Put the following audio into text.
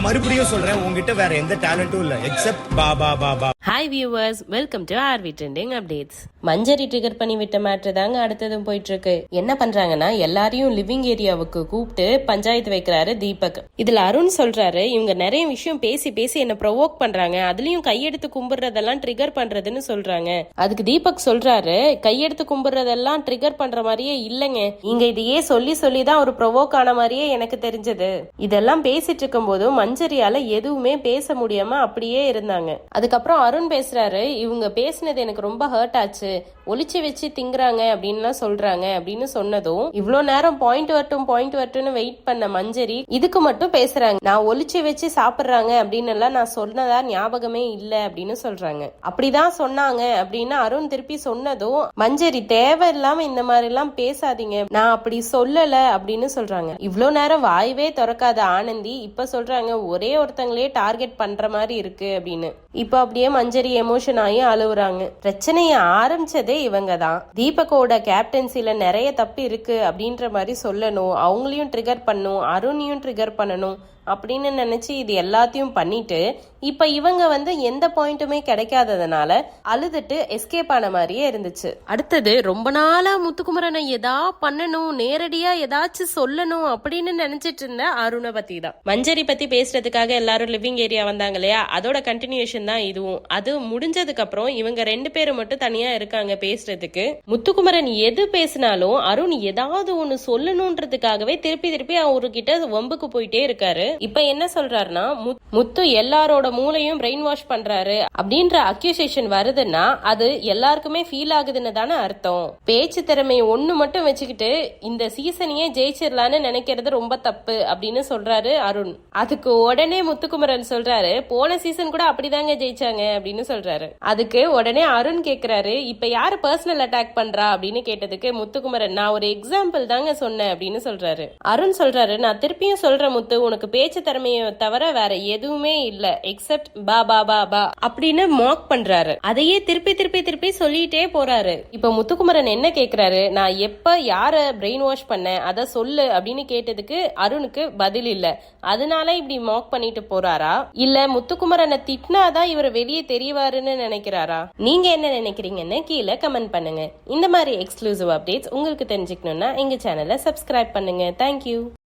மறுபடியும் சொல்றேன், உங்ககிட்ட வேற எந்த டேலண்டும் இல்ல accept Baba Baba. Hi viewers, welcome to RV trending updates. Manjari trigger பண்ணி விட்ட மேட்ரு தாங்க அடுத்ததும் போயிட்டு இருக்கு. என்ன பண்றாங்கன்னா, எல்லாரையும் லிவிங் ஏரியாவுக்கு கூப்பிட்டு பஞ்சாயத்து வைக்கிறாரு தீபக். இதுல அருண் சொல்றாரு, இவங்க நிறைய விஷயம் பேசி பேசி என்ன ப்ரொவோக் பண்றாங்க, அதுலயும் கையெடுத்து கும்பிடுறதெல்லாம் ட்ரிகர் பண்றதுன்னு சொல்றாங்க. அதுக்கு தீபக் சொல்றாரு, கையெடுத்து கும்பிடுறதெல்லாம் ட்ரிகர் பண்ற மாதிரியே இல்லைங்க, இங்க இதையே சொல்லி சொல்லிதான் ஒரு ப்ரொவோக் ஆன மாதிரியே எனக்கு தெரிஞ்சது. இதெல்லாம் பேசிட்டு இருக்கும் போதும் மஞ்சரியால எதுவுமே பேச முடியாம அப்படியே இருந்தாங்க. அதுக்கப்புறம் அருண் பேசுறாரு, இவங்க பேசினது எனக்கு ரொம்ப ஹர்ட் ஆச்சு, ஒளிச்சு வச்சு திங்குறாங்க அப்படின்லாம் சொல்றாங்க அப்படின்னு சொன்னதும், இவ்வளோ நேரம் பாயிண்ட் வரட்டும்னு வெயிட் பண்ண மஞ்சரி இதுக்கு மட்டும் பேசுறாங்க. நான் ஒளிச்சு வச்சு சாப்பிடுறாங்க அப்படின்னு எல்லாம் நான் சொன்னதா ஞாபகமே இல்ல அப்படின்னு சொல்றாங்க. அப்படிதான் சொன்னாங்க அப்படின்னு அருண் திருப்பி சொன்னதும், மஞ்சரி தேவையில்லாம இந்த மாதிரி எல்லாம் பேசாதீங்க, நான் அப்படி சொல்லல அப்படின்னு சொல்றாங்க. இவ்வளோ நேரம் வாய்வே திறக்காத ஆனந்தி இப்ப சொல்றாங்க, ஒரே ஒருத்தங்களே டார்கெட் பண்ற மாதிரி இருக்கு அப்படின்னு. இப்ப அப்படியே மஞ்சரி எமோஷன் ஆகி அழுவுறாங்க. பிரச்சனைய ஆரம்பிச்சதே இவங்க தான். தீபக்கோட கேப்டன்சில நிறைய தப்பு இருக்கு அப்படின்ற மாதிரி சொல்லணும், அவங்களையும் ட்ரிகர் பண்ணும், அருணையும் ட்ரிகர் பண்ணணும் அப்படின்னு நினைச்சு இது எல்லாத்தையும் பண்ணிட்டு இப்ப இவங்க எந்த பாயிண்ட்டுமே கிடைக்காததுனால அழுதுட்டு எஸ்கேப் ஆன மாதிரியே இருந்துச்சு. அடுத்தது ரொம்ப நாளா முத்துக்குமரனை எதா பண்ணணும், நேரடியா ஏதாச்சும் சொல்லணும் அப்படின்னு நினைச்சிட்டு இருந்த அருணை பத்தி தான். மஞ்சரி பத்தி பேசுறதுக்காக எல்லாரும் லிவிங் ஏரியா வந்தாங்க இல்லையா, அதோட கண்டினியூஷன் தான் இதுவும். அது முடிஞ்சதுக்கு அப்புறம் இவங்க 2 பேரும் மட்டும் தனியா இருக்காங்க பேசுறதுக்கு. முத்துக்குமரன் எது பேசினாலும் அருண் ஏதாவது ஒண்ணு சொல்லணும்ன்றதுக்காகவே திருப்பி திருப்பி அவர்கிட்ட வம்புக்கு போயிட்டே இருக்காரு. இப்ப என்ன சொல்றாருன்னா, முத்து எல்லாரோட மூளையும் பிரெயின் வாஷ் பண்றாரு அப்படின்ற அக்யூசேஷன் வருதுன்னா அது எல்லாருக்குமே ஃபீல் ஆகுதுன்னு தானே அர்த்தம். பேச்சு திறமை ஒண்ணு மட்டும் வச்சுக்கிட்டு இந்த சீசனையே ஜெயிச்சிடலான்னு நினைக்கிறது ரொம்ப தப்பு அப்படின்னு சொல்றாரு அருண். அதுக்கு உடனே முத்துக்குமரன் சொல்றாரு, போன சீசன் கூட அப்படிதாங்க ஜெயிச்சாங்க அப்படின்னு சொல்றாரு. அதுக்கு உடனே அருண் கேக்குறாரு, இப்ப யாரு பர்சனல் அட்டாக் பண்றா அப்படின்னு கேட்டதுக்கு முத்துக்குமரன், நான் ஒரு எக்ஸாம்பிள் தாங்க சொன்னேன் அப்படின்னு சொல்றாரு. அருண் சொல்றாரு, நான் திருப்பியும் சொல்றேன் முத்து, உனக்கு பேச்சு திறமையை தவிர வேற எதுவுமே இல்ல எக்ஸப்ட் பா பா பா பா அப்படின்னு மாக் பண்றாரு. அதையே திருப்பி திருப்பி திருப்பி சொல்லிட்டே போறாரு. இப்ப முத்துக்குமரன் என்ன கேக்குறாரு, நான் எப்ப யார பிரெயின் வாஷ் பண்ண அத சொல்லு அப்படின்னு கேட்டதுக்கு அருணுக்கு பதில் இல்ல. அதனால இப்படி மாக் பண்ணிட்டு போறாரா, இல்ல முத்துக்குமரனை திட்டினாதான் இவர் வெளியே தெரியவாருன்னு நினைக்கிறாரா? நீங்க என்ன நினைக்கிறீங்கன்னு கீழே கமெண்ட் பண்ணுங்க. இந்த மாதிரி எக்ஸ்க்ளூசிவ் அப்டேட்ஸ் உங்களுக்கு தெரிஞ்சுக்கணும்னா எங்க சேனலை சப்ஸ்கிரைப் பண்ணுங்க. தேங்க்யூ.